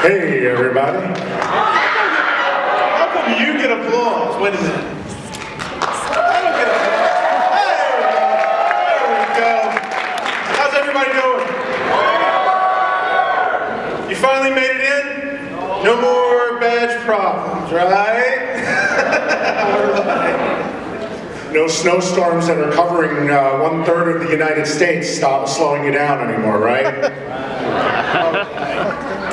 Hey, everybody. How come you get applause? Wait a minute. I don't get applause. Hey, there we go. How's everybody doing? You finally made it in? No more badge problems, right? No snowstorms that are covering 1/3 of the United States stop slowing you down anymore, right?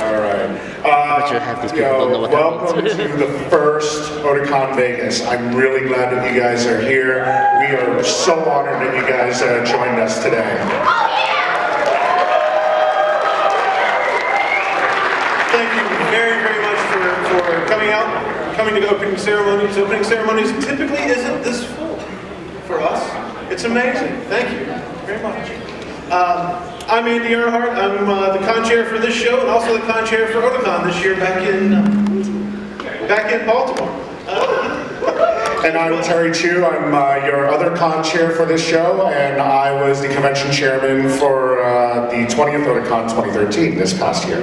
All right. But you have these people don't know what that welcome means. to the first Otakon Vegas. I'm really glad that you guys are here. We are so honored that you guys joined us today. Thank you very, very much for coming out, coming to opening ceremonies. Opening ceremonies typically isn't this full for us. It's amazing. Thank you very much. I'm Andy Earnhardt. I'm the con-chair for this show and also the con-chair for Otakon this year back in Baltimore. And I'm Terry Chu. I'm your other con-chair for this show, and I was the convention chairman for the 20th Otakon 2013 this past year.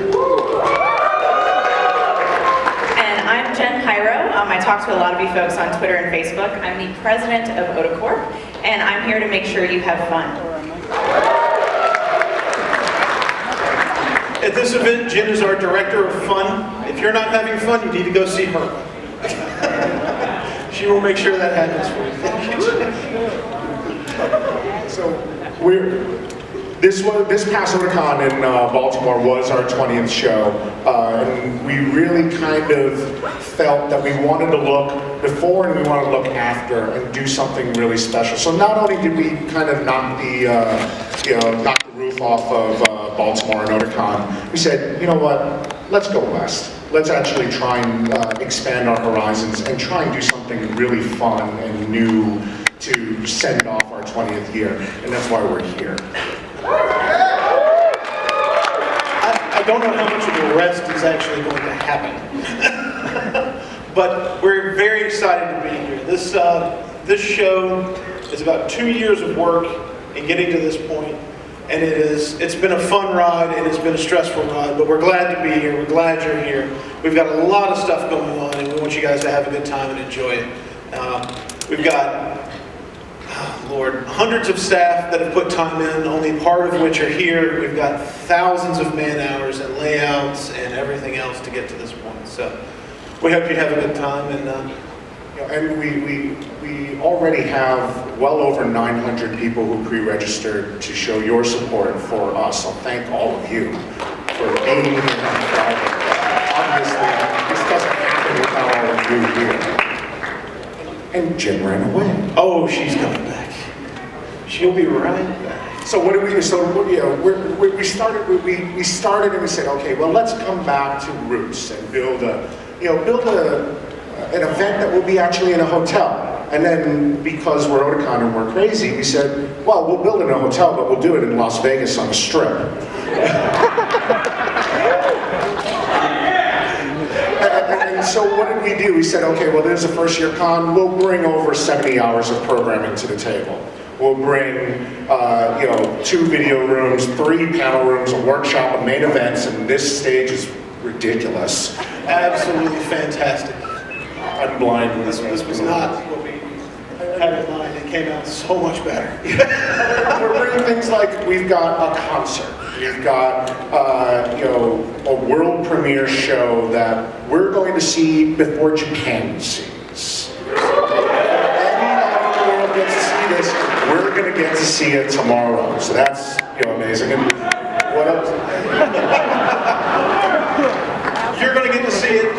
And I'm Jen Hyro. I talk to a lot of you folks on Twitter and Facebook. I'm the president of Otacorp, and I'm here to make sure you have fun. At this event, Jen is our director of fun. If you're not having fun, you need to go see her. She will make sure that happens for you. So this past Otakon in Baltimore was our 20th show, and we really kind of felt that we wanted to look before and we wanted to look after and do something really special. So not only did we kind of knock the roof off of Baltimore and Otakon, we said, you know what, let's go west. Let's actually try and expand our horizons and try and do something really fun and new to send off our 20th year, and that's why we're here. I don't know how much of the rest is actually going to happen. But we're very excited to be here. This show is about 2 years of work in getting to this point, and it's been a fun ride and it's been a stressful ride, but we're glad to be here. We're glad you're here. We've got a lot of stuff going on, and we want you guys to have a good time and enjoy it. We've got, Lord, hundreds of staff that have put time in, only part of which are here. We've got thousands of man hours and layouts and everything else to get to this point. So we hope you have a good time. And we already have well over 900 people who pre-registered to show your support for us. So thank all of you for being here on Friday. Obviously, this doesn't happen without all of you here. And Jen ran away. Oh, she's coming back. She'll be right back. So what do we do? So we started and we said, okay, well, let's come back to roots and build an event that will be actually in a hotel. And then because we're Otakon and we're crazy, we said, well, we'll build it in a hotel, but we'll do it in Las Vegas on the Strip. And so what did we do? We said, okay, well, there's a first year con. We'll bring over 70 hours of programming to the table. We'll bring 2 video rooms, 3 panel rooms, a workshop, a main events, and this stage is ridiculous. Absolutely fantastic. I'm blind. This was not what we had in mind. It came out so much better. We're bringing things like we've got a concert. We've got a world premiere show that we're going to see before Japan sees. Everybody in the world gets to see this. We're going to get to see it tomorrow. So that's amazing. And what else? You're going to get to see it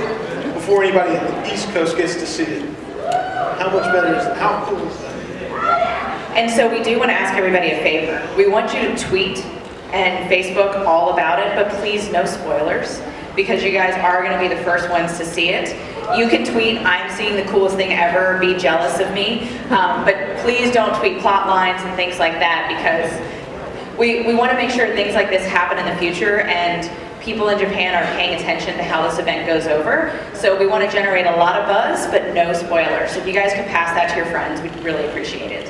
before anybody on the East Coast gets to see it. How much better is that? How cool is that? And so we do want to ask everybody a favor. We want you to tweet and Facebook all about it, but please no spoilers, because you guys are going to be the first ones to see it. You can tweet, I'm seeing the coolest thing ever, be jealous of me, but please don't tweet plot lines and things like that, because we want to make sure things like this happen in the future, and people in Japan are paying attention to how this event goes over. So we want to generate a lot of buzz, but no spoilers. If you guys could pass that to your friends, we'd really appreciate it.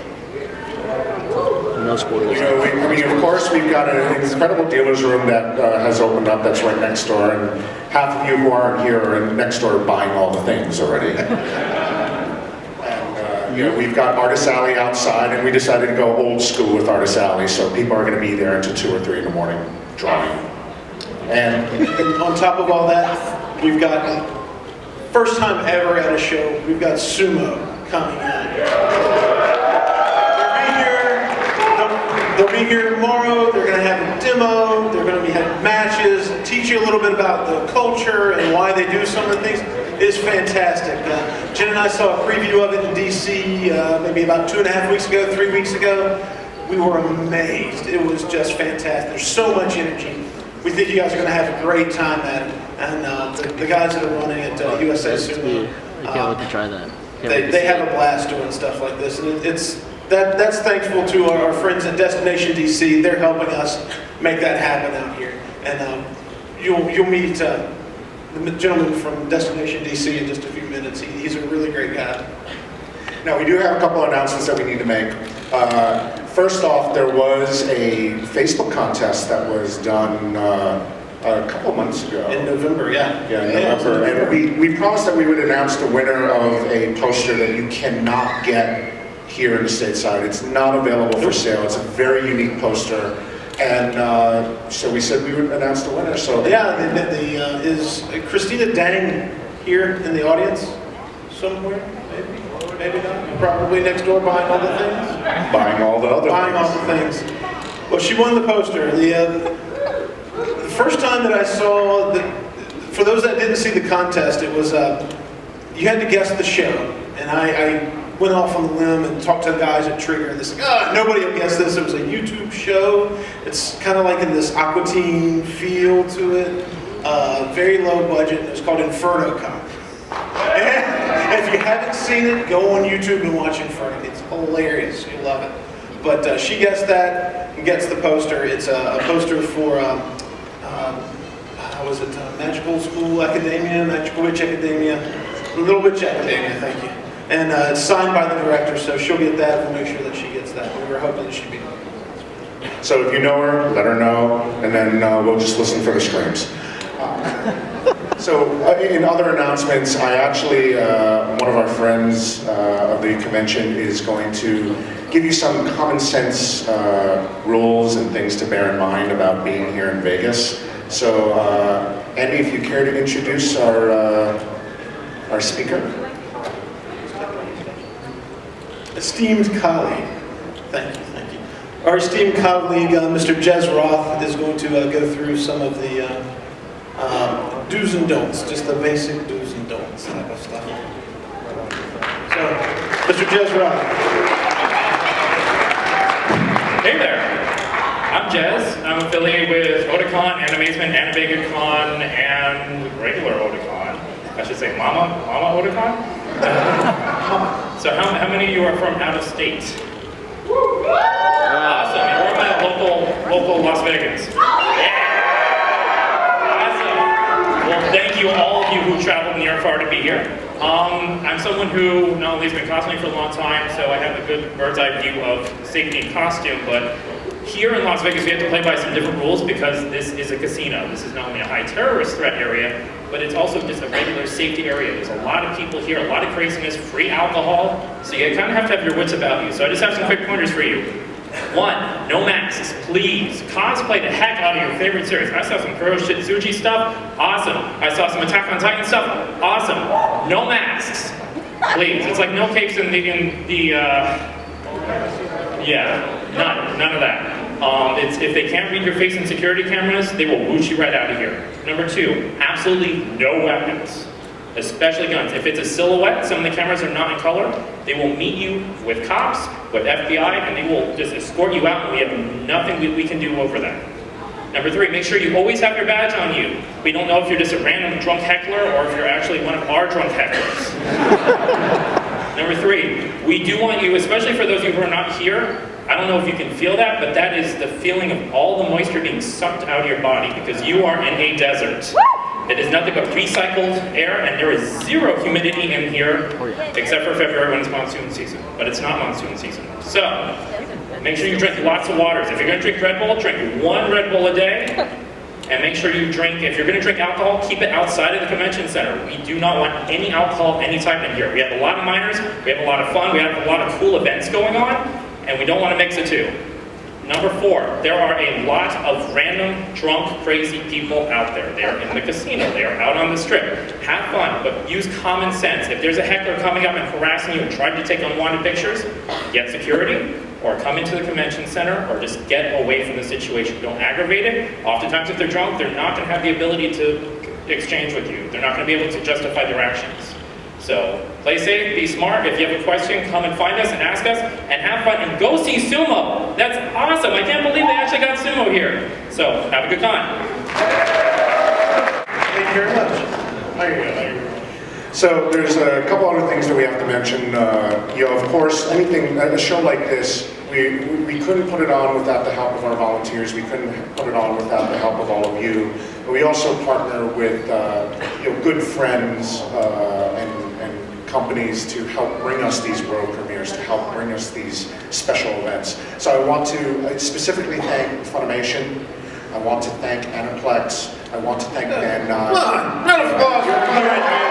no spoilers. You know, I mean, of course, we've got an incredible dealer's room that has opened up that's right next door, and half of you who aren't here are next door buying all the things already. And, you know, we've got Artist Alley outside, and we decided to go old school with Artist Alley, so people are going to be there until 2 or 3 in the morning drawing. And on top of all that, we've got, first time ever at a show, we've got sumo coming in. They'll be here tomorrow. They're going to have a demo. They're going to be having matches, teach you a little bit about the culture and why they do some of the things. It's fantastic. Jen and I saw a preview of it in DC maybe about 2.5 weeks ago, 3 weeks ago. We were amazed. It was just fantastic. There's so much energy. We think you guys are going to have a great time at it. And the guys that are running it, USA Sumo, I can't wait to try that. they have a blast doing stuff like this. And that's thankful to our friends at Destination DC. They're helping us make that happen out here. And you'll meet the gentleman from Destination DC in just a few minutes. He's a really great guy. now we do have a couple of announcements that we need to make. First off, there was a Facebook contest that was done a couple of months ago. In November, yeah. Yeah, in November. And we promised that we would announce the winner of a poster that you cannot get here in the stateside. It's not available for sale. It's a very unique poster. And so we said we would announce the winner. So Yeah, is Christina Dang here in the audience somewhere? Maybe, maybe not. Probably next door buying all the things. buying all the other Buying all things. the things. Well, she won the poster. The first time that I saw, for those that didn't see the contest, it was, you had to guess the show. And I went off on the limb and talked to the guys at Trigger, and they said, nobody will guess this. It was a YouTube show. It's kind of like in this Aqua Teen feel to it. Very low budget. It was called Inferno Cop. And if you haven't seen it, go on YouTube and watch Inferno. It's hilarious. You'll love it. But she gets that and gets the poster. It's a poster for, how was it, Magical School Academia, Magical Witch Academia, Little Witch Academia, thank you. And it's signed by the director, so she'll get that. We'll make sure that she gets that. We were hoping that she'd be. So if you know her, let her know, and then we'll just listen for the screams. So in other announcements, I actually, one of our friends of the convention is going to give you some common sense rules and things to bear in mind about being here in Vegas. So Andy, if you care to introduce our speaker. Esteemed colleague, thank you. Our esteemed colleague, Mr. Jez Roth, is going to go through some of the do's and don'ts, just the basic do's and don'ts type of stuff. So, Mr. Jez Roth. Hey there, I'm Jez. I'm affiliated with Otakon, Animazement, AnivegaCon, and regular Otakon. I should say Mama Otakon? So how many of you are from out of state? Awesome, you're my local Las Vegas. Yeah! Awesome. Well, thank you all of you who traveled near and far to be here. I'm someone who not only has been cosplaying for a long time, so I have a good bird's eye view of safety and costume, but here in Las Vegas we have to play by some different rules because this is a casino. This is not only a high terrorist threat area, but it's also just a regular safety area. There's a lot of people here, a lot of craziness, free alcohol, so you kind of have to have your wits about you. So I just have some quick pointers for you. 1, no masks, please. Cosplay the heck out of your favorite series. I saw some Kuro Shitsuji stuff, awesome. I saw some Attack on Titan stuff, awesome. No masks, please. It's like no capes in the yeah, none of that. If they can't read your face in security cameras, they will whoosh you right out of here. Number 2, absolutely no weapons, especially guns. If it's a silhouette, some of the cameras are not in color, they will meet you with cops, with FBI, and they will just escort you out, and we have nothing we can do over that. Number 3, make sure you always have your badge on you. We don't know if you're just a random drunk heckler or if you're actually one of our drunk hecklers. Number 3, we do want you, especially for those of you who are not here, I don't know if you can feel that, but that is the feeling of all the moisture being sucked out of your body because you are in a desert. It is nothing but recycled air, and there is zero humidity in here, except for February when it's monsoon season. But it's not monsoon season. So, Make sure you drink lots of waters. If you're going to drink Red Bull, drink 1 Red Bull a day. And make sure you drink, if you're going to drink alcohol, keep it outside of the convention center. We do not want any alcohol of any type in here. We have a lot of minors, we have a lot of fun, we have a lot of cool events going on, and we don't want to mix the two. Number 4, there are a lot of random, drunk, crazy people out there. They are in the casino, they are out on the strip. Have fun, but use common sense. If there's a heckler coming up and harassing you and trying to take unwanted pictures, get security, or come into the convention center, or just get away from the situation. Don't aggravate it. Oftentimes if they're drunk, they're not going to have the ability to exchange with you. They're not going to be able to justify their actions. So play safe, be smart. If you have a question, come and find us and ask us, and have fun, and go see sumo. That's awesome. I can't believe they actually got sumo here. So have a good time. Thank you very much. There you go. So there's a couple other things that we have to mention. Of course, a show like this, we couldn't put it on without the help of our volunteers. We couldn't put it on without the help of all of you. But we also partner with good friends and companies to help bring us these world premieres, to help bring us these special events. So I want to specifically thank Funimation. I want to thank Aniplex. I want to thank Band 9. Come on, round of applause for Funimation.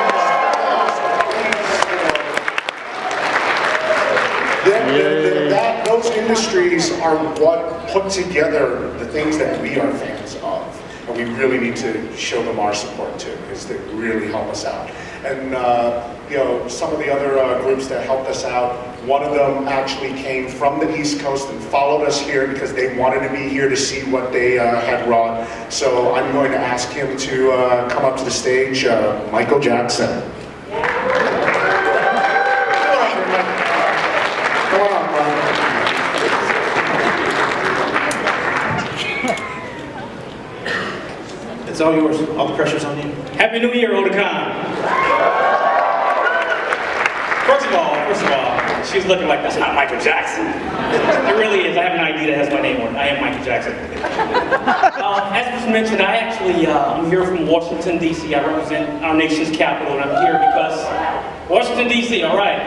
Those industries are what put together the things that we are fans of. And we really need to show them our support too, because they really help us out. And some of the other groups that helped us out, one of them actually came from the East Coast and followed us here because they wanted to be here to see what they had wrought. So I'm going to ask him to come up to the stage, Michael Jackson. Come on, Michael. It's all yours. All the pressure's on you. Happy New Year, Otakon. First of all, she's looking like that's not Michael Jackson. It really is. I have an ID that has my name on it. I am Michael Jackson. As was mentioned, I'm here from Washington, D.C. I represent our nation's capital, and I'm here because Washington, D.C., all right.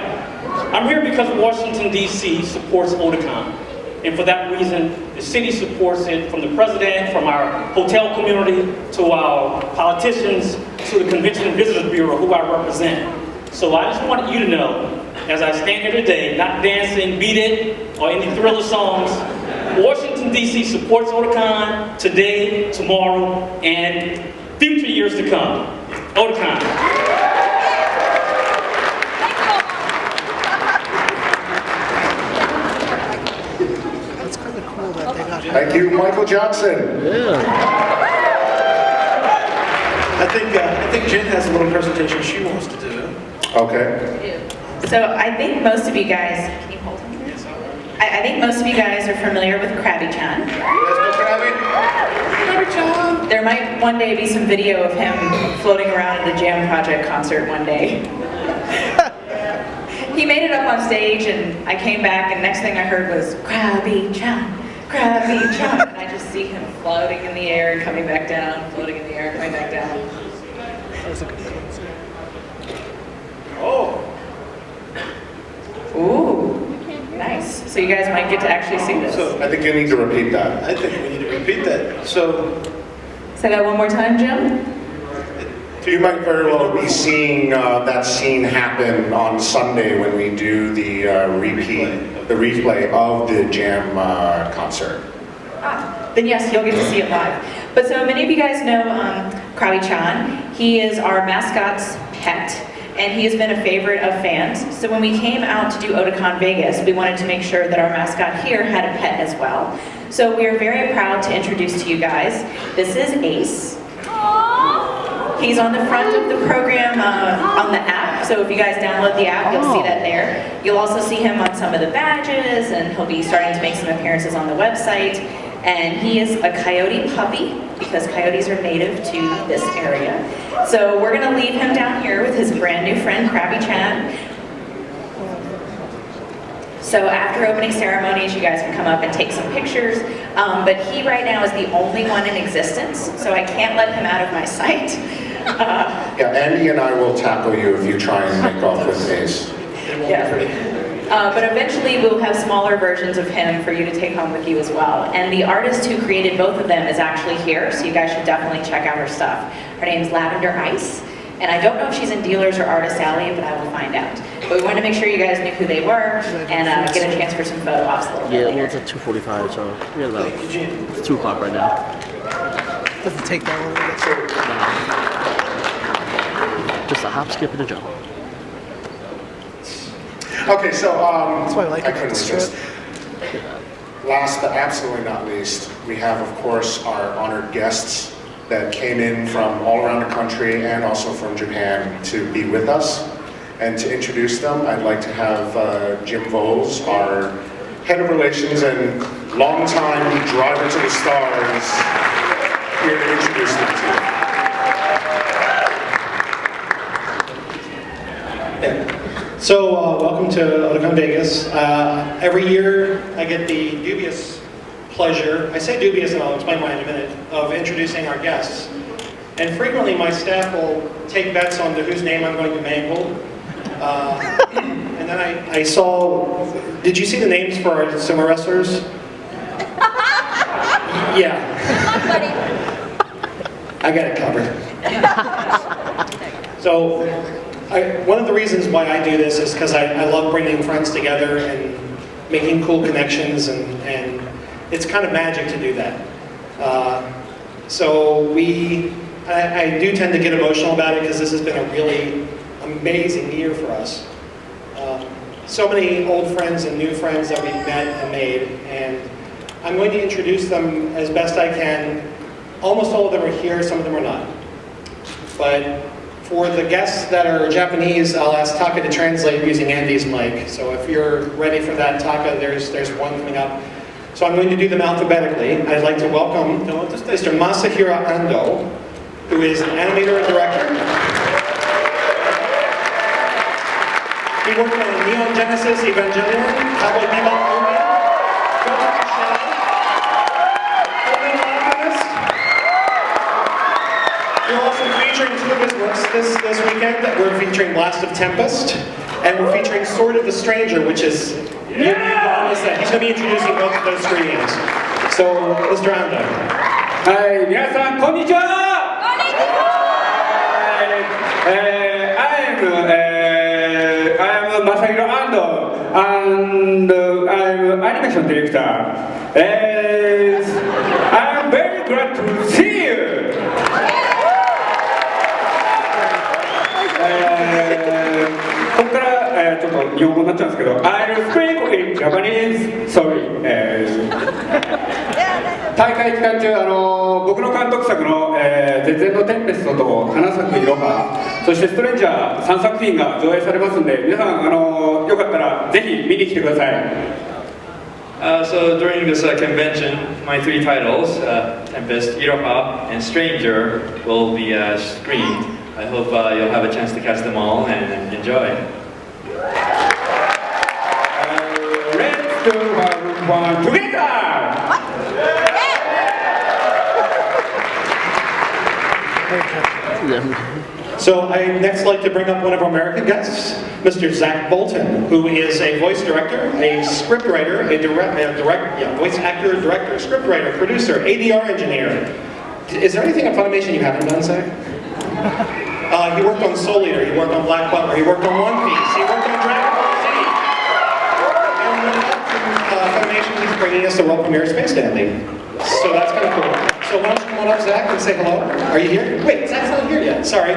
I'm here because Washington, D.C. supports Otakon. And for that reason, the city supports it, from the president, from our hotel community, to our politicians, to the Convention and Visitors Bureau, who I represent. So I just wanted you to know, as I stand here today, not dancing, Beat It, or any Thriller songs, Washington, D.C. supports Otakon today, tomorrow, and future years to come. Otakon. Thank you, Michael Jackson. I think Jen has a little presentation she wants to do. Okay. So I think most of you guys, can you hold him? Yes, all right. I think most of you guys are familiar with Krabby-chan. You guys know Krabby? Krabby-chan. There might one day be some video of him floating around at the Jam Project concert one day. He made it up on stage, and I came back, and next thing I heard was Krabby-chan, Krabby-chan, and I just see him floating in the air and coming back down, floating in the air and coming back down. Oh. Ooh, nice. So you guys might get to actually see this. So I think you need to repeat that. I think we need to repeat that. So Say that one more time, Jim. You might very well be seeing that scene happen on Sunday when we do the replay of the Jam concert. Then yes, you'll get to see it live. But so many of you guys know Krabby-chan. He is our mascot's pet, and he has been a favorite of fans. So when we came out to do Otakon Vegas, we wanted to make sure that our mascot here had a pet as well. So we are very proud to introduce to you guys, this is Ace. He's on the front of the program on the app, so if you guys download the app, you'll see that there. You'll also see him on some of the badges, and he'll be starting to make some appearances on the website. And he is a coyote puppy, because coyotes are native to this area. So we're gonna leave him down here with his brand new friend, Krabby-chan. So after opening ceremonies, you guys can come up and take some pictures. But he right now is the only one in existence, so I can't let him out of my sight. Yeah, Andy and I will tackle you if you try and make off with Ace. it won't Yeah. be pretty. But eventually we'll have smaller versions of him for you to take home with you as well. And the artist who created both of them is actually here, so you guys should definitely check out her stuff. Her name's Lavender Ice, and I don't know if she's in Dealers or Artist Alley, but I will find out. But we wanted to make sure you guys knew who they were and get a chance for some photo ops a little bit Yeah, later. well, it's at 2:45, so we're about it's 2 o'clock right now. Doesn't take that long to get to. Just a hop, skip, and a jump. Okay, so That's why I like it. couldn't It's resist. Last but absolutely not least, we have, of course, our honored guests that came in from all around the country and also from Japan to be with us. And to introduce them, I'd like to have Jim Voles, our head of relations and longtime driver to the stars, here to introduce them to you. So, welcome to Otakon Vegas. Every year I get the dubious pleasure, I say dubious and I'll explain why in a minute, of introducing our guests. And frequently my staff will take bets on to whose name I'm going to mangle. And then I saw, did you see the names for our sumo wrestlers? Yeah. I got it covered. So, one of the reasons why I do this is because I love bringing friends together and making cool connections, and it's kind of magic to do that. So I do tend to get emotional about it because this has been a really amazing year for us. So many old friends and new friends that we've met and made, and I'm going to introduce them as best I can. Almost all of them are here, some of them are not. But for the guests that are Japanese, I'll ask Taka to translate using Andy's mic. So if you're ready for that, Taka, there's one coming up. So I'm going to do them alphabetically. I'd like to welcome Mr. Masahiro Ando, who is an animator and director. He worked on Neon Genesis Evangelion, Cowboy Bebop movie, Ghost in the Shell, Fullmetal Alchemist. We're also featuring two of his works this weekend. We're featuring Blast of Tempest, and we're featuring Sword of the Stranger, which is, he's going to be introducing both of those screenings. So, Mr. Ando. Hi, 皆さんこんにちは。I'm Masahiro Ando, and I'm animation director. I'm very glad to see you. ここからちょっと日本語になっちゃうんですけど、I'll speak in Japanese. Sorry. 大会期間中、僕の監督作の「絶縁のテンペスト」と「花咲くいろは」そして「ストレンジャー」3作品が上映されますんで、皆さんよかったらぜひ見に来てください。So during this convention, my three titles, Tempest, Iroha, and Stranger, will be screened. I hope you'll have a chance to catch them all and enjoy. Let's do one together! So I'd next like to bring up one of our American guests, Mr. Zach Bolton, who is a voice director, a scriptwriter, voice actor, director, scriptwriter, producer, ADR engineer. Is there anything on Funimation you haven't done, Zach? He worked on Soul Eater, he worked on Black Butler, he worked on One Piece, he worked on Dragon Ball Z. And Funimation, he's bringing us the world premiere of Space Dandy. So that's kind of cool. So why don't you come on up, Zach, and say hello? Are you here? Wait, Zach's not here yet. Sorry.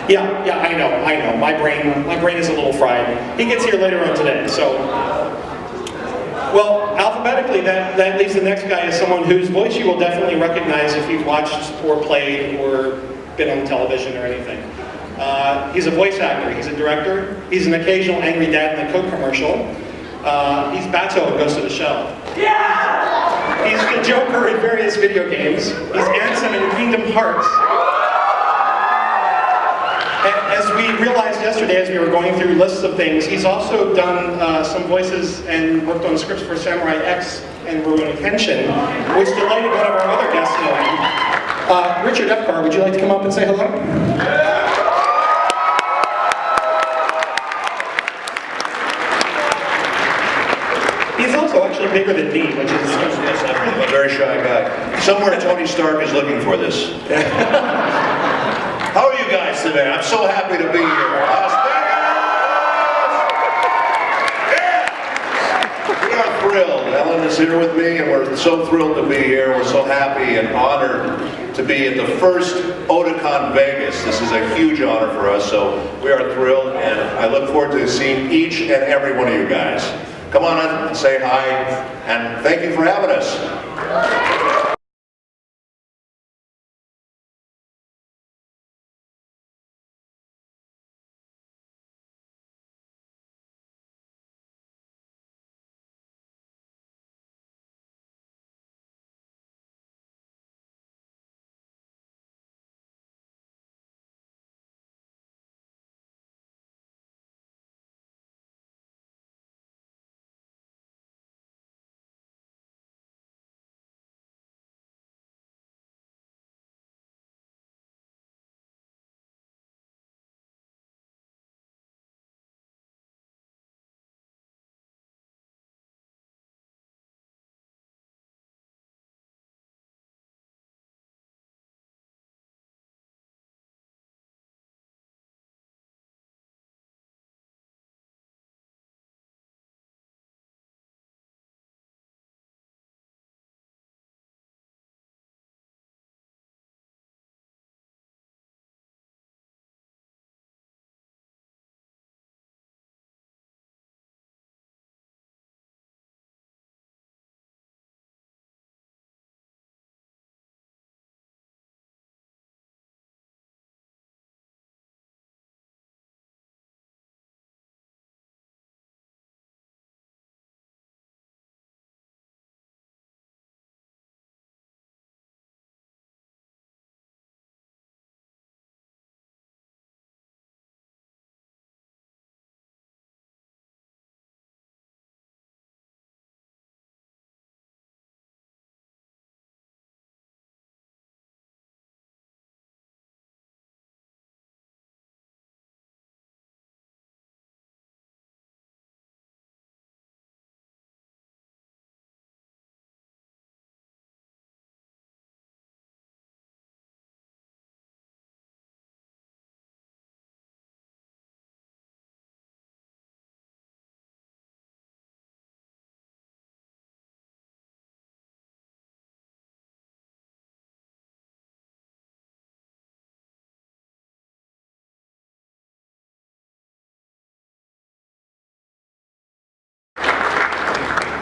Yeah, I know. My brain is a little fried. He gets here later on today, so. Well, alphabetically, that leaves the next guy as someone whose voice you will definitely recognize if you've watched or played or been on television or anything. He's a voice actor, he's a director, he's an occasional angry dad in a Coke commercial. He's Bato in Ghost of the Shell. Yeah! He's the Joker in various video games. He's Ansem in Kingdom Hearts. As we realized yesterday as we were going through lists of things, he's also done some voices and worked on scripts for Samurai X and Rurouni Kenshin, which delighted one of our other guests knowing. Richard Epcar, would you like to come up and say hello? bigger than me, which is... I'm a very shy guy. Somewhere Tony Stark is looking for this. How are you guys today? I'm so happy to be here. Las Vegas! Yeah! We are thrilled. Ellen is here with me, and we're so thrilled to be here. We're so happy and honored to be at the first Otakon Vegas. This is a huge honor for us, so we are thrilled, and I look forward to seeing each and every one of you guys. Come on in and say hi, and thank you for having us.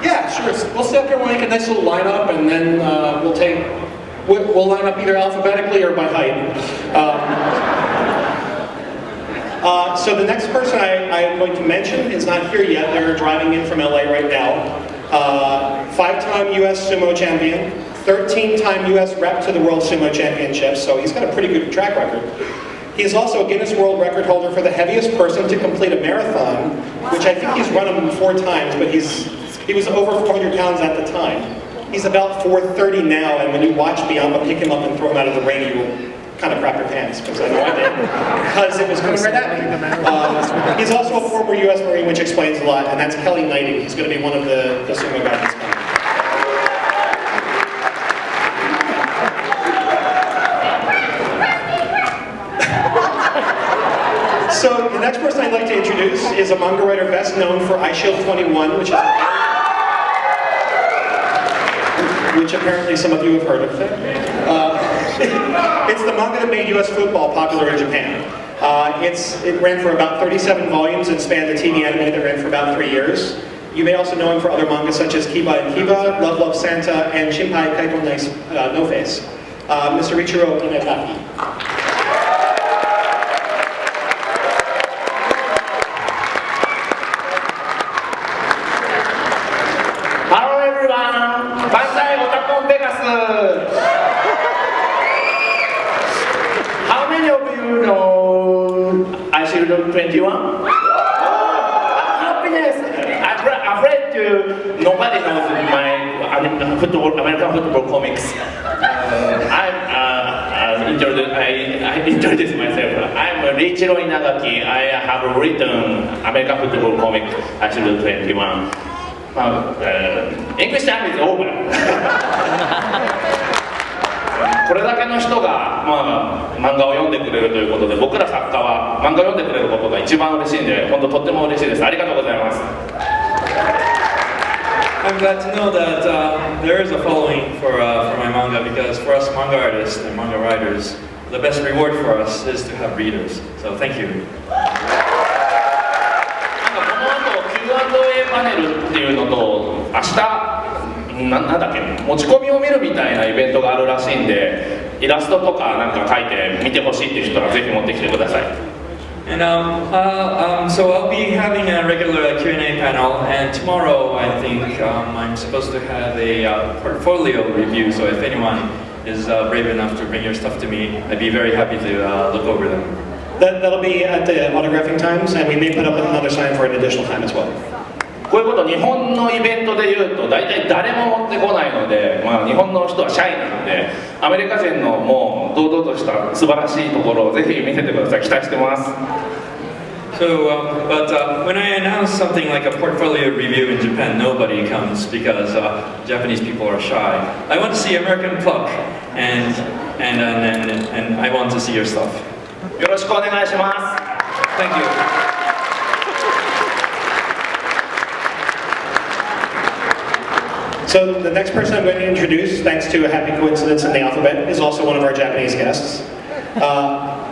Yeah, sure. We'll sit up here and we'll make a nice little lineup, and then we'll line up either alphabetically or by height. So the next person I'm going to mention is not here yet. They're driving in from LA right now. 5-time US Sumo champion, 13-time US rep to the World Sumo Championships, so he's got a pretty good track record. He is also a Guinness World Record holder for the heaviest person to complete a marathon, which I think he's run them 4 times, but he was over 400 pounds at the time. He's about 430 now, and when you watch Bianca pick him up and throw him out of the ring, you will kind of crap your pants, because I know I did, because it was coming right at me. He's also a former US Marine, which explains a lot, and that's Kelly Knighting. He's going to be one of the sumo guys that's coming. So the next person I'd like to introduce is a manga writer best known for iShield 21, which apparently some of you have heard of. It's the manga that made US football popular in Japan. It ran for about 37 volumes and spanned a TV anime that ran for about 3 years. You may also know him for other manga such as Kiba and Kiba, Love Love Santa, and Shinpai Kaito No Face. Mr. Ichiro Inagaki. Hello everyone, Bandai Otakon Vegas. How many of you know iShield 21? Happiness! I'm afraid nobody knows my American football comics. I introduce myself. I'm Reichiro Inagaki. I have written American football comic iShield 21. English time is over これだけの人が、漫画を読んでくれるということで、僕ら作家は漫画を読んでくれることが一番嬉しいんで、本当とっても嬉しいです。ありがとうございます。I'm glad to know that there is a following for my manga, because for us manga artists and manga writers, the best reward for us is to have readers. So thank you. この後 Q&A パネルっていうのと、明日なんだっけ、持ち込みを見るみたいなイベントがあるらしいんで、イラストとかなんか描いて見てほしいっていう人はぜひ持ってきてください。And so I'll be having a regular Q&A panel, and tomorrow I think I'm supposed to have a portfolio review. So if anyone is brave enough to bring your stuff to me, I'd be very happy to look over them. That'll be at the autographing times, and we may put up another sign for an additional time as well. こういうこと日本のイベントで言うと大体誰も持ってこないので、日本の人はシャイなので、アメリカ人のもう堂々とした素晴らしいところをぜひ見せてください。期待してます。So, when I announce something like a portfolio review in Japan, nobody comes because Japanese people are shy. I want to see American pluck, and I want to see your stuff. よろしくお願いします。 Thank you. So the next person I'm going to introduce, thanks to a happy coincidence in the alphabet, is also one of our Japanese guests.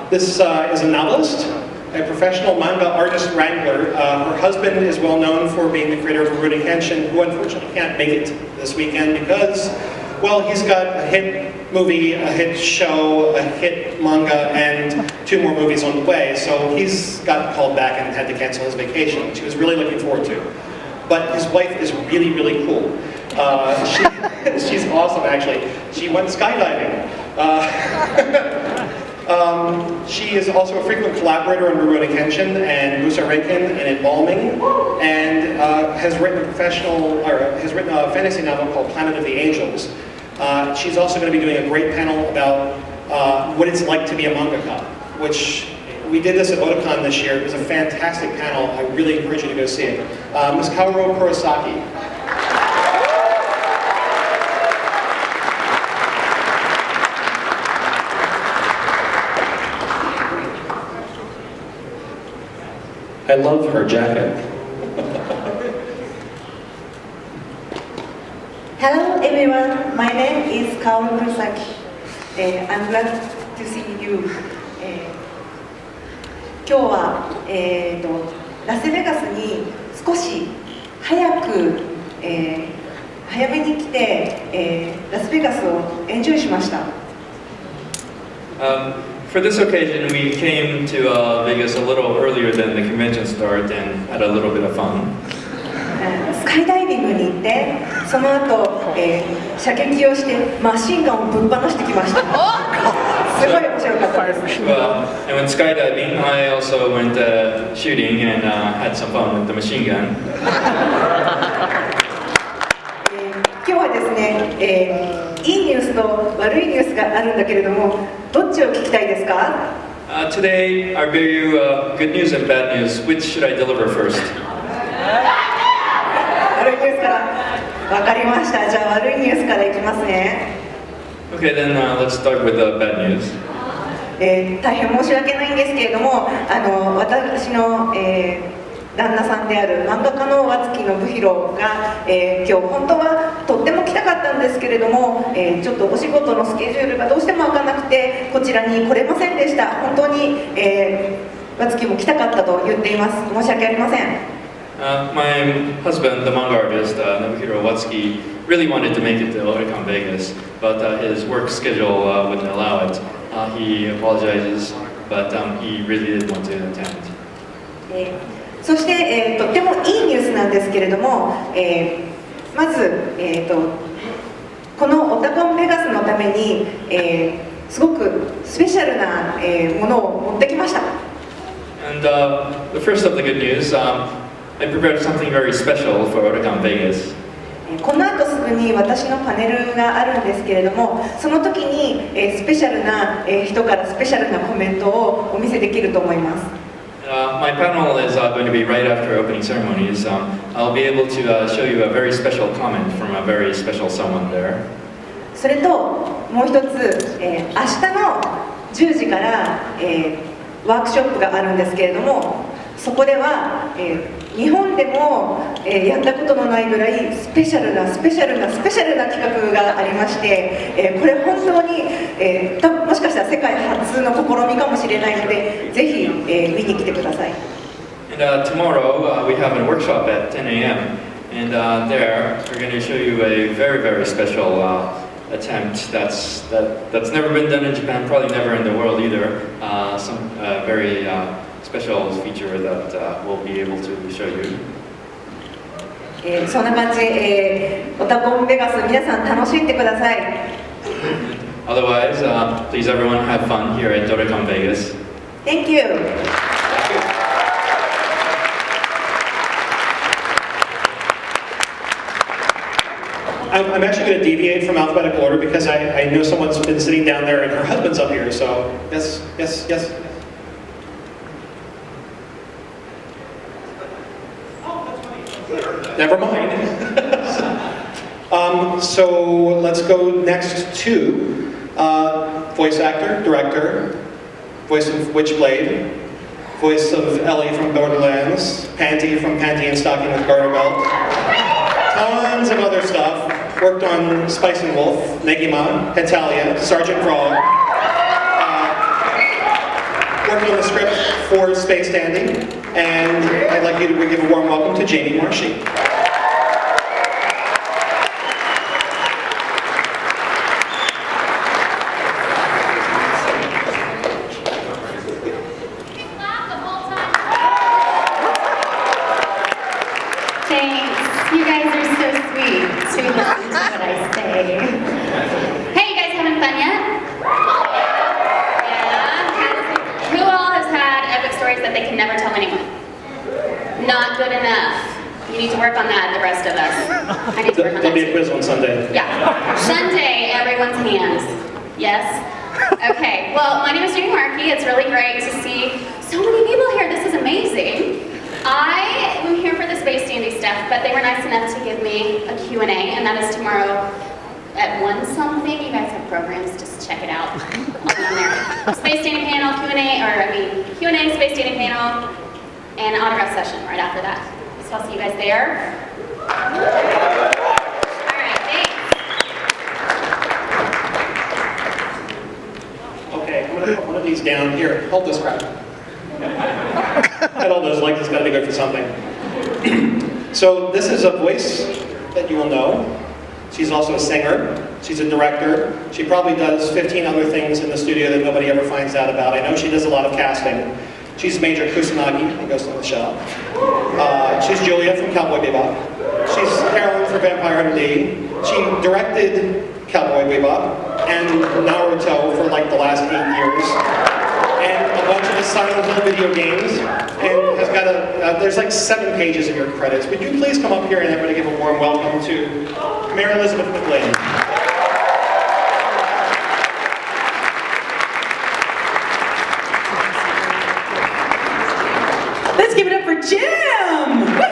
This is a novelist, a professional manga artist wrangler. Her husband is well known for being the creator of Rurouni Kenshin, who unfortunately can't make it this weekend because, well, he's got a hit movie, a hit show, a hit manga, and 2 more movies on the way. So he's got called back and had to cancel his vacation, which he was really looking forward to. But his wife is really, really cool. She's awesome, actually. She went skydiving. She is also a frequent collaborator on Rurouni Kenshin and Musa Reiken and Embalming, and has written a fantasy novel called Planet of the Angels. She's also going to be doing a great panel about what it's like to be a mangaka, which we did this at Otakon this year. It was a fantastic panel. I really encourage you to go see it. Ms. Kaoru Kurosaki. I love her jacket. Hello everyone, my name is Kaoru Kurosaki. I'm glad to see you. 今日は、ラスベガスに少し早めに来て、ラスベガスをエンジョイしました。For this occasion, we came to Vegas a little earlier than the convention started and had a little bit of fun. スカイダイビングに行って、その後、射撃をしてマシンガンをぶっ放してきました。すごい面白かったです。Well, and when skydiving, I also went shooting and had some fun with the machine gun. 今日はですね、いいニュースと悪いニュースがあるんだけれども、どっちを聞きたいですか？ Today, I'll bring you good news and bad news. Which should I deliver first? 悪いニュースから。わかりました。じゃあ悪いニュースからいきますね。Okay, then let's start with the bad news. 大変申し訳ないんですけれども、私の、旦那さんである漫画家の和月信弘が、今日本当はとっても来たかったんですけれども、ちょっとお仕事のスケジュールがどうしても開かなくてこちらに来れませんでした。本当に、和月も来たかったと言っています。申し訳ありません。My husband, the manga artist, Nobuhiro Watsuki, really wanted to make it to Otakon Vegas, but his work schedule wouldn't allow it. He apologizes, but he really did want to attend. そして、とってもいいニュースなんですけれども、まず、このオタコンベガスのために、すごくスペシャルな、ものを持ってきました。And the first of the good news, I prepared something very special for Otakon Vegas. この後すぐに私のパネルがあるんですけれども、その時に、スペシャルな、人からスペシャルなコメントをお見せできると思います。My panel is going to be right after opening ceremonies. I'll be able to show you a very special comment from a very special someone there. それともう一つ、明日の10時から、ワークショップがあるんですけれども、そこでは、日本でも、やったことのないぐらいスペシャルな企画がありまして、これ本当に、もしかしたら世界初の試みかもしれないので、ぜひ、見に来てください。And tomorrow we have a workshop at 10 a.m. And there we're going to show you a very, very special attempt that's never been done in Japan, probably never in the world either. Some very special feature that we'll be able to show you. そんな感じで、オタコンベガス皆さん楽しんでください。Otherwise, please everyone have fun here at Otakon Vegas. Thank you. I'm actually going to deviate from alphabetical order because I know someone's been sitting down there and her husband's up here, so yes. Never mind. So let's go next to voice actor, director, voice of Witchblade, voice of Ellie from Borderlands, Panty from Panty and Stocking with Garter Belt, tons of other stuff. Worked on Spice and Wolf, Negima, Hetalia, Sergeant Frog. Worked on the script for Space Dandy, and I'd like you to give a warm welcome to Jamie Marshy. Thanks. You guys are so sweet to listen to what I say. Hey, you guys having fun yet? Yeah? Who all has had epic stories that they can never tell anyone? Not good enough. You need to work on that, the rest of us. I need to work on that. There'll be a quiz on Sunday. Yeah. Sunday, everyone's hands. Yes? Okay, well, my name is Jamie Markey. It's really great to see so many people here. This is amazing. I am here for the Space Dandy stuff, but they were nice enough to give me a Q&A, and that is tomorrow at 1 something. You guys have programs, just check it out. I'll be on there. Space Dandy panel, Q&A, Space Dandy panel, and autograph session right after that. So I'll see you guys there. All right, thanks. Okay, I'm gonna put one of these down here. Hold this crap. Had all those legs, it's gotta be good for something. So this is a voice that you will know. She's also a singer. She's a director. She probably does 15 other things in the studio that nobody ever finds out about. I know she does a lot of casting. She's Major Kusanagi from Ghost in the Shell. She's Julia from Cowboy Bebop. She's Carolyn for Vampire Hunter D. She directed Cowboy Bebop and Naruto for like the last 8 years. And a bunch of the Silent Hill video games, and has got there's like 7 pages of your credits. Would you please come up here and everybody give a warm welcome to Mary Elizabeth McLean. Let's give it up for Jim! Woohoo!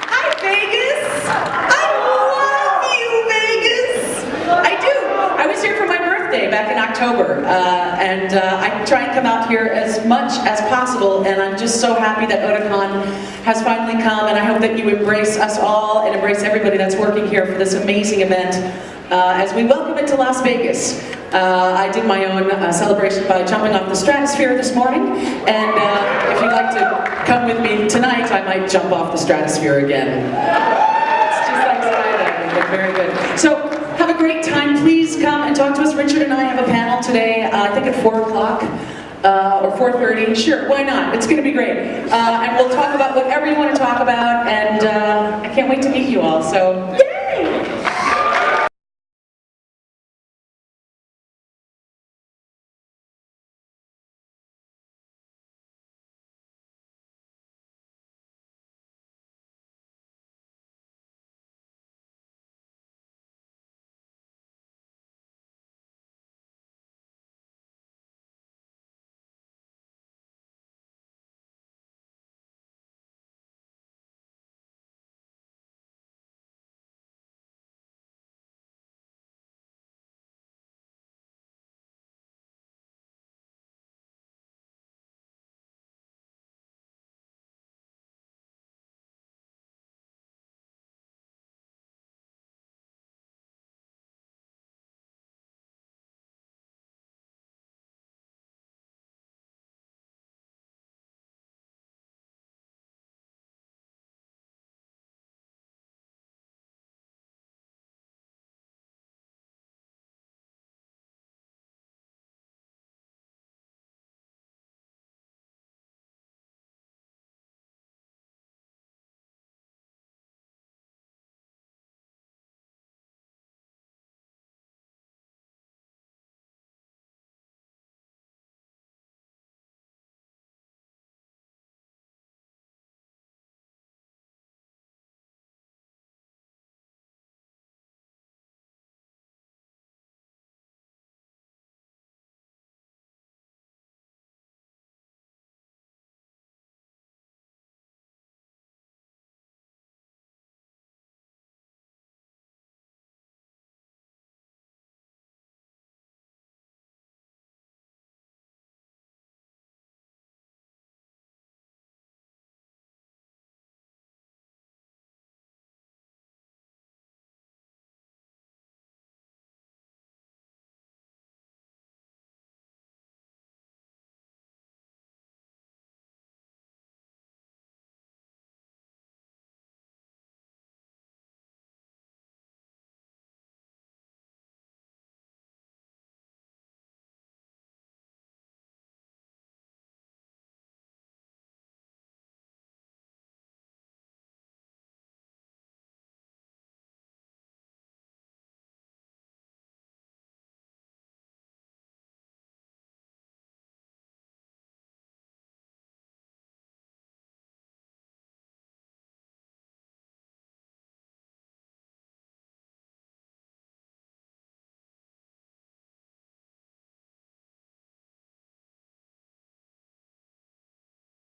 Hi, Vegas! I love you, Vegas! I do. I was here for my birthday back in October, and I try and come out here as much as possible, and I'm just so happy that Otakon has finally come, and I hope that you embrace us all and embrace everybody that's working here for this amazing event as we welcome it to Las Vegas. I did my own celebration by jumping off the stratosphere this morning, and if you'd like to come with me tonight, I might jump off the stratosphere again. It's just like skydiving, but very good. So, have a great time. Please come and talk to us. Richard and I have a panel today, I think at 4 o'clock or 4:30. Sure, why not? It's going to be great. And we'll talk about whatever you want to talk about, and I can't wait to meet you all. So, yay!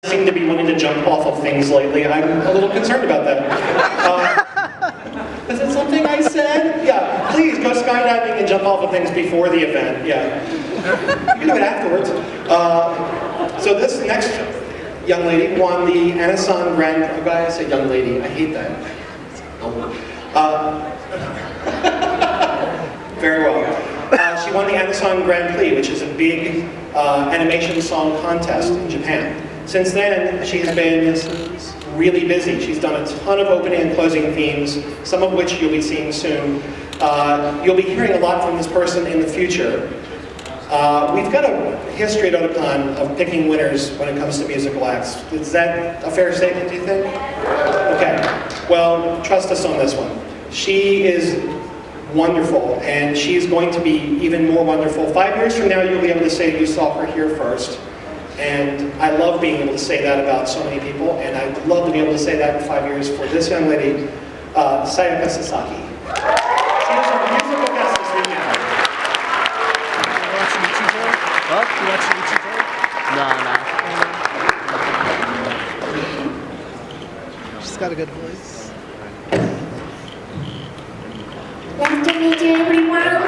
seem to be wanting to jump off of things lately. I'm a little concerned about that. Is it something I said? Yeah, please go skydiving and jump off of things before the event. Yeah, you can do it afterwards. So this next young lady won the Anasan Grand. Oh, I say young lady. I hate that. Very well. She won the Anasan Grand Prix, which is a big animation song contest in Japan. Since then, she's been really busy. She's done a ton of opening and closing themes, some of which you'll be seeing soon. You'll be hearing a lot from this person in the future. We've got a history at Otakon of picking winners when it comes to musical acts. Is that a fair statement, do you think? Okay. Well, trust us on this one. She is wonderful, and she's going to be even more wonderful. 5 years from now, you'll be able to say you saw her here first. And I love being able to say that about so many people, and I'd love to be able to say that in 5 years for this young lady, Sayaka Sasaki. She is our musical guest this weekend. You watch the TV? No. She's got a good voice. Nice to meet you, everyone.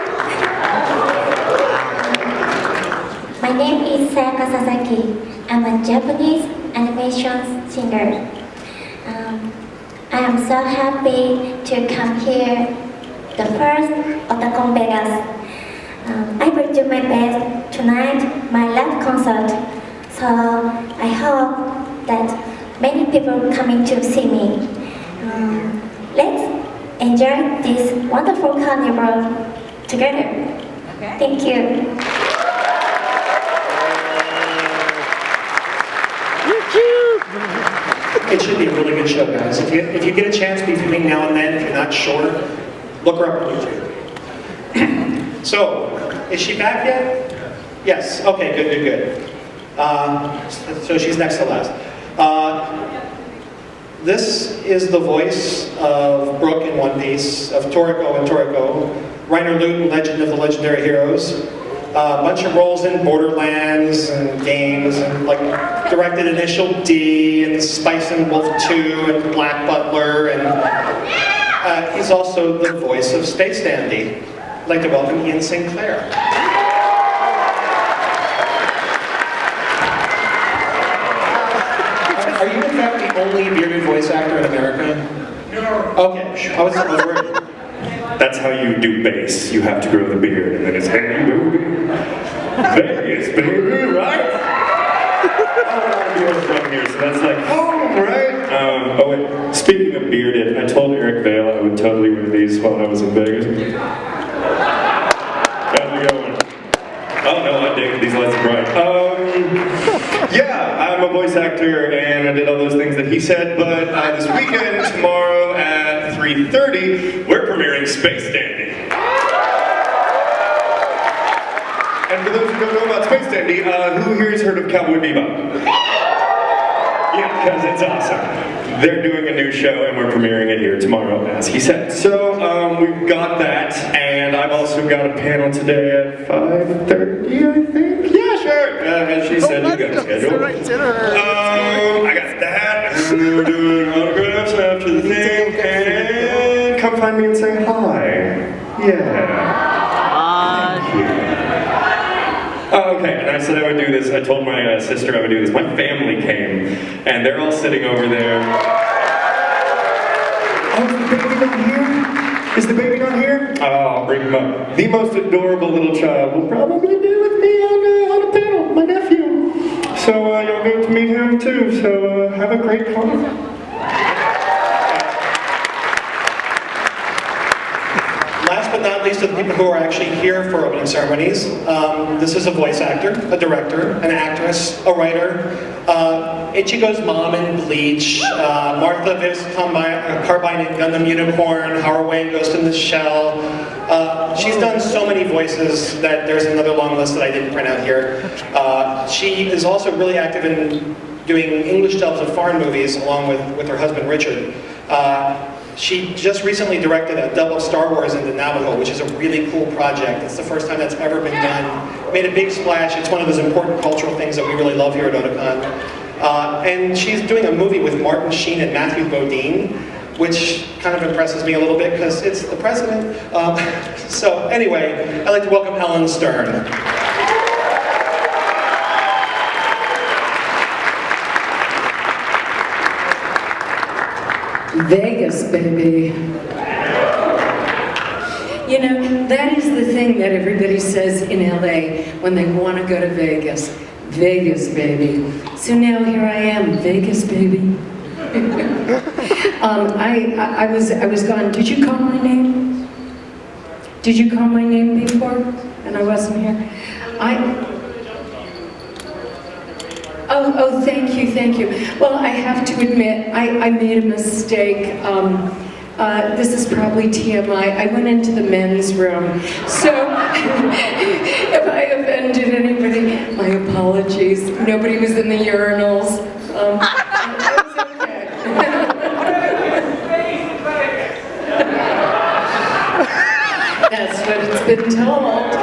My name is Sayaka Sasaki. I'm a Japanese animation singer. I am so happy to come here, the first Otakon Vegas. I will do my best tonight, my live concert. So I hope that many people coming to see me. Let's enjoy this wonderful carnival together. Okay. Thank you. It should be a really good show, guys. If you get a chance between now and then, if you're not sure, look her up on YouTube. So, is she back yet? Yes. Okay, good. So she's next to last. This is the voice of Brooke in One Piece, of Toriko and Toriko, Reiner Lute, Legend of the Legendary Heroes. A bunch of roles in Borderlands and games, and like directed Initial D and Spice and Wolf 2 and Black Butler, and he's also the voice of Space Dandy. I'd like to welcome Ian Sinclair. Are you in fact the only bearded voice actor in America? No. Okay, I was worried. That's how you do bass. You have to grow the beard, and then it's hey baby, Vegas baby, right? You're from here, so that's like home, right? Oh wait, speaking of bearded, I told Eric Vale I would totally wear these while I was in Vegas. How's it going? Oh no, I dig it. These lights are bright. Yeah, I'm a voice actor, and I did all those things that he said. But this weekend, tomorrow at 3:30, we're premiering Space Dandy. And for those who don't know about Space Dandy, who here has heard of Cowboy Bebop? Yeah, because it's awesome. They're doing a new show, and we're premiering it here tomorrow, as he said. So we've got that, and I've also got a panel today at 5:30, I think. Yeah, sure. As she said, you've got a schedule. I got that, and then we're doing autographs after the thing, and come find me and say hi. Yeah. Okay, and I said I would do this. I told my sister I would do this. My family came, and they're all sitting over there. Oh, is the baby not here? Is the baby not here? Oh, I'll bring him up. The most adorable little child will probably be with me on a panel, my nephew. So you'll get to meet him too, so have a great carnival. Last but not least, to the people who are actually here for opening ceremonies, this is a voice actor, a director, an actress, a writer, Ichigo's mom in Bleach, Martha Viss Carbine in Gundam Unicorn, Howard Wayne Ghost in the Shell. She's done so many voices that there's another long list that I didn't print out here. She is also really active in doing English dubs of foreign movies along with her husband Richard. She just recently directed a dub of Star Wars into Navajo, which is a really cool project. It's the first time that's ever been done. Made a big splash. It's one of those important cultural things that we really love here at Otakon. And she's doing a movie with Martin Sheen and Matthew Modine, which kind of impresses me a little bit because it's the president. So anyway, I'd like to welcome Ellen Stern. Vegas, baby. You know, that is the thing that everybody says in LA when they want to go to Vegas. Vegas, baby. So now here I am, Vegas, baby. I was gone. Did you call my name? Did you call my name before? And I wasn't here? Oh, thank you. Well, I have to admit, I made a mistake. This is probably TMI. I went into the men's room. So, if I offended anybody, my apologies. Nobody was in the urinals. It was okay. That's what it's been told.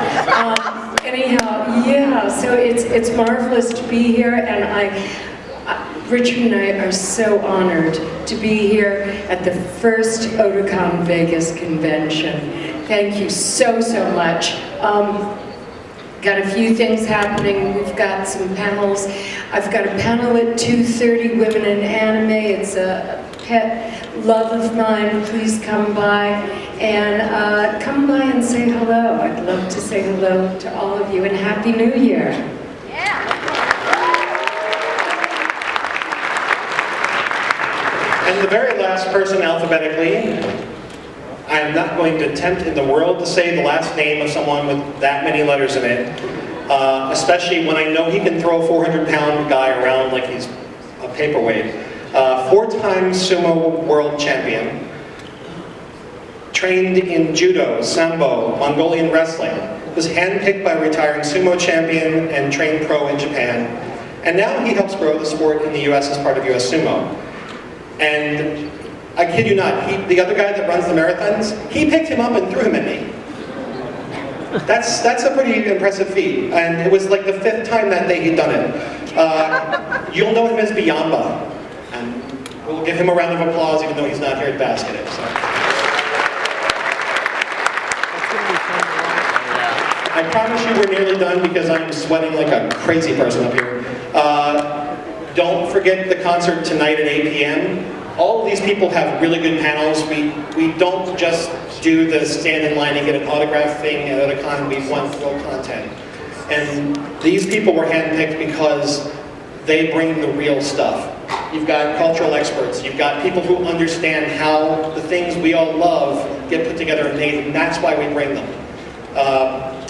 Anyhow, yeah, so it's marvelous to be here, and Richard and I are so honored to be here at the first Otakon Vegas convention. Thank you so much. Got a few things happening. We've got some panels. I've got a panel at 2:30, Women in Anime. It's a pet love of mine. Please come by and come by and say hello. I'd love to say hello to all of you, and Happy New Year. And the very last person alphabetically, I am not going to attempt in the world to say the last name of someone with that many letters in it, especially when I know he can throw a 400-pound guy around like he's a paperweight. 4-time sumo world champion, trained in judo, sambo, Mongolian wrestling, was handpicked by a retiring sumo champion and trained pro in Japan, and now he helps grow the sport in the US as part of US Sumo. And I kid you not, the other guy that runs the marathons, he picked him up and threw him at me. That's a pretty impressive feat, and it was like the 5th time that day he'd done it. You'll know him as Biyamba, and we'll give him a round of applause even though he's not here at Basket. So. I promise you we're nearly done because I'm sweating like a crazy person up here. Don't forget the concert tonight at 8 p.m. All of these people have really good panels. We don't just do the stand in line and get an autograph thing at Otakon. We want real content. And these people were handpicked because they bring the real stuff. You've got cultural experts. You've got people who understand how the things we all love get put together and made, and that's why we bring them.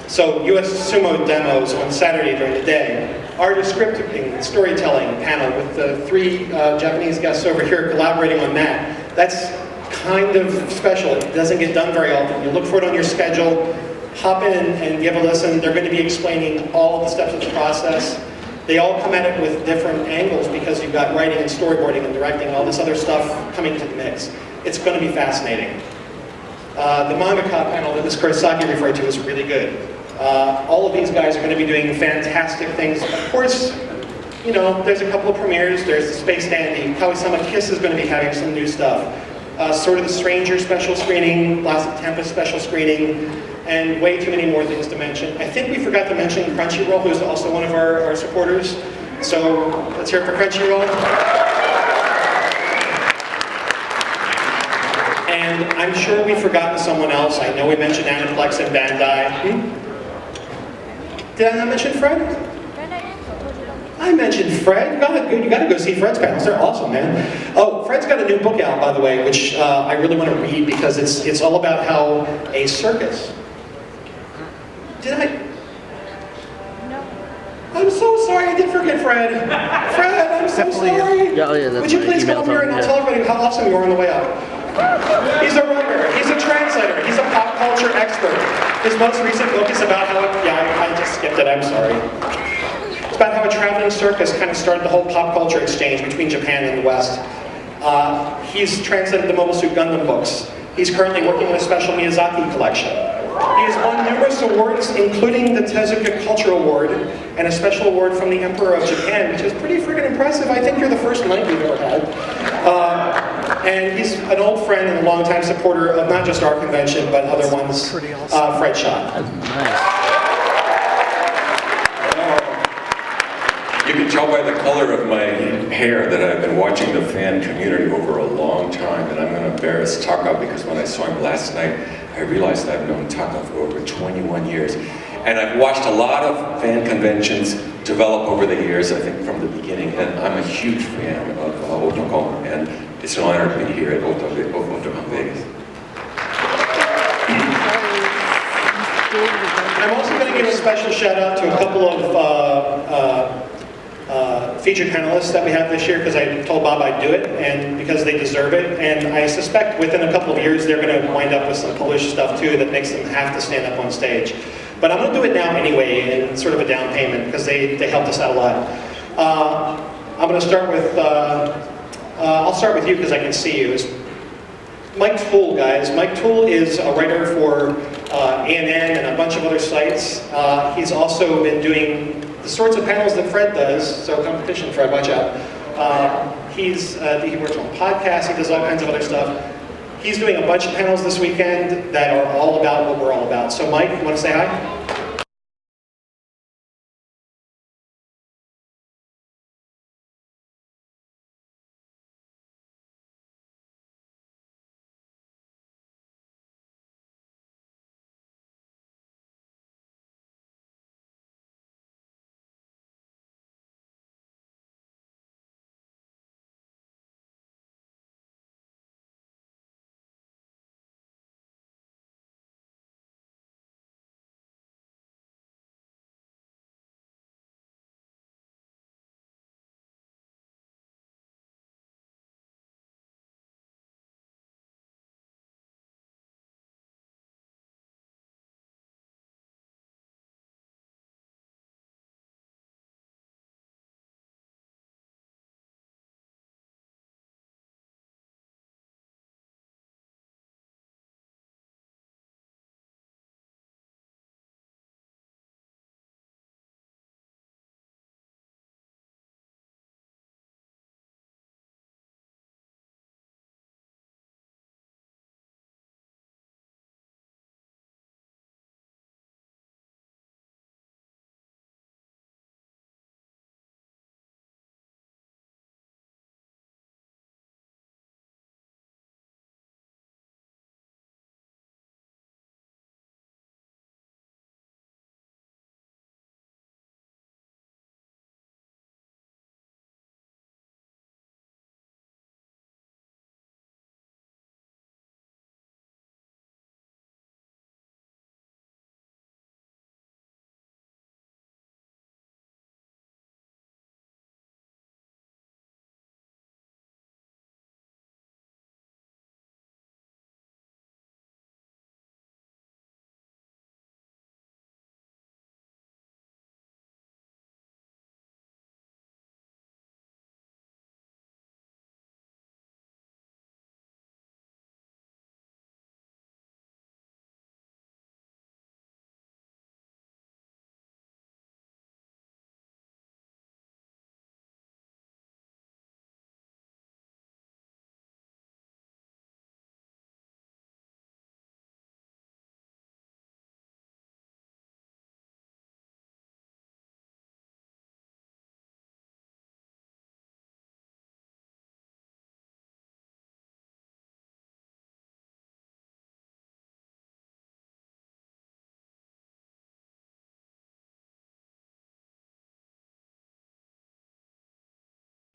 So US Sumo demos on Saturday during the day. Our descripting storytelling panel with the 3 Japanese guests over here collaborating on that. That's kind of special. It doesn't get done very often. You look for it on your schedule, hop in and give a listen. They're going to be explaining all of the steps of the process. They all come at it with different angles because you've got writing and storyboarding and directing and all this other stuff coming to the mix. It's going to be fascinating. The mangaka panel that Ms. Kurosaki referred to is really good. All of these guys are going to be doing fantastic things. Of course, you know, there's a couple of premieres. There's the Space Dandy. Kawi-sama Kiss is going to be having some new stuff. Sort of the Stranger special screening, Blast of Tempest special screening, and way too many more things to mention. I think we forgot to mention Crunchyroll, who's also one of our supporters. So let's hear it for Crunchyroll. And I'm sure we've forgotten someone else. I know we mentioned Aniplex and Bandai. Did I not mention Fred? I mentioned Fred. You gotta go see Fred's panels. They're awesome, man. Oh, Fred's got a new book out, by the way, which I really want to read because it's all about how a circus. Did I? No. I'm so sorry. I did forget Fred. Fred, I'm so sorry. Would you please come over here and I'll tell everybody how awesome you are on the way up. He's a writer, he's a translator, he's a pop culture expert. His most recent book is about how, I just skipped it, I'm sorry. It's about how a traveling circus kind of started the whole pop culture exchange between Japan and the West. He's translated the Mobile Suit Gundam books. He's currently working on a special Miyazaki collection. He has won numerous awards, including the Tezuka Culture Award and a special award from the Emperor of Japan, which is pretty freaking impressive. I think you're the first knight we've ever had. And he's an old friend and a longtime supporter of not just our convention, but other ones, Fred Shaw. You can tell by the color of my hair that I've been watching the fan community over a long time, and I'm going to embarrass Taka because when I saw him last night, I realized I've known Taka for over 21 years. And I've watched a lot of fan conventions develop over the years, I think from the beginning, and I'm a huge fan of Otakon, and it's an honor to be here at Otakon Vegas. I'm also going to give a special shout out to a couple of featured panelists that we have this year, because I told Bob I'd do it, and because they deserve it. And I suspect within a couple of years they're going to wind up with some published stuff too that makes them have to stand up on stage. But I'm going to do it now anyway, in sort of a down payment, because they helped us out a lot. I'm going to start with, I'll start with you because I can see you. It's Mike Toole, guys. Mike Toole is a writer for ANN and a bunch of other sites. He's also been doing the sorts of panels that Fred does, so competition, Fred, watch out. He works on podcasts, he does all kinds of other stuff. He's doing a bunch of panels this weekend that are all about what we're all about. So Mike, you want to say hi?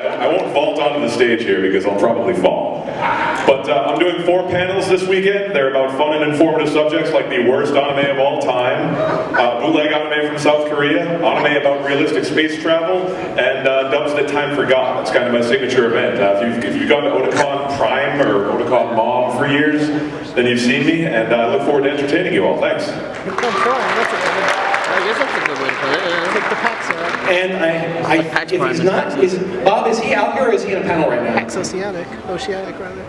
I won't vault onto the stage here because I'll probably fall. But I'm doing 4 panels this weekend. They're about fun and informative subjects like the worst anime of all time, bootleg anime from South Korea, anime about realistic space travel, and dubs that time forgot. That's kind of my signature event. If you've gone to Otakon Prime or Otakon Mom for years, then you've seen me, and I look forward to entertaining you all. Thanks. I guess that's a good way to put it. Take the packs out. And if he's not, Bob, is he out here or is he in a panel right now? Oceanic rather.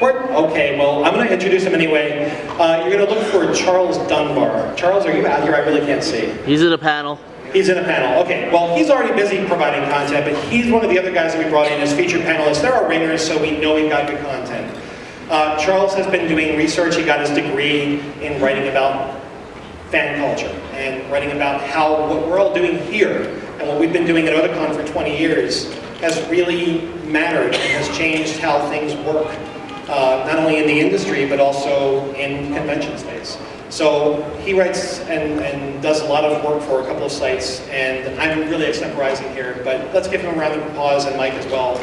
Okay, well, I'm going to introduce him anyway. You're going to look for Charles Dunbar. Charles, are you out here? I really can't see. He's in a panel. He's in a panel. Okay, well, he's already busy providing content, but he's one of the other guys that we brought in as featured panelists. There are ringers, so we know we've got good content. Charles has been doing research. He got his degree in writing about fan culture and writing about how what we're all doing here and what we've been doing at Otakon for 20 years has really mattered and has changed how things work, not only in the industry, but also in convention space. So he writes and does a lot of work for a couple of sites, and I'm really extemporizing here, but let's give him a round of applause, and Mike as well.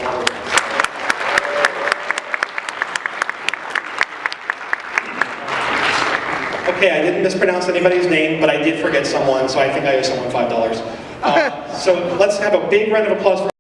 Okay, I didn't mispronounce anybody's name, but I did forget someone, so I think I owe someone $5. So let's have a big round of applause for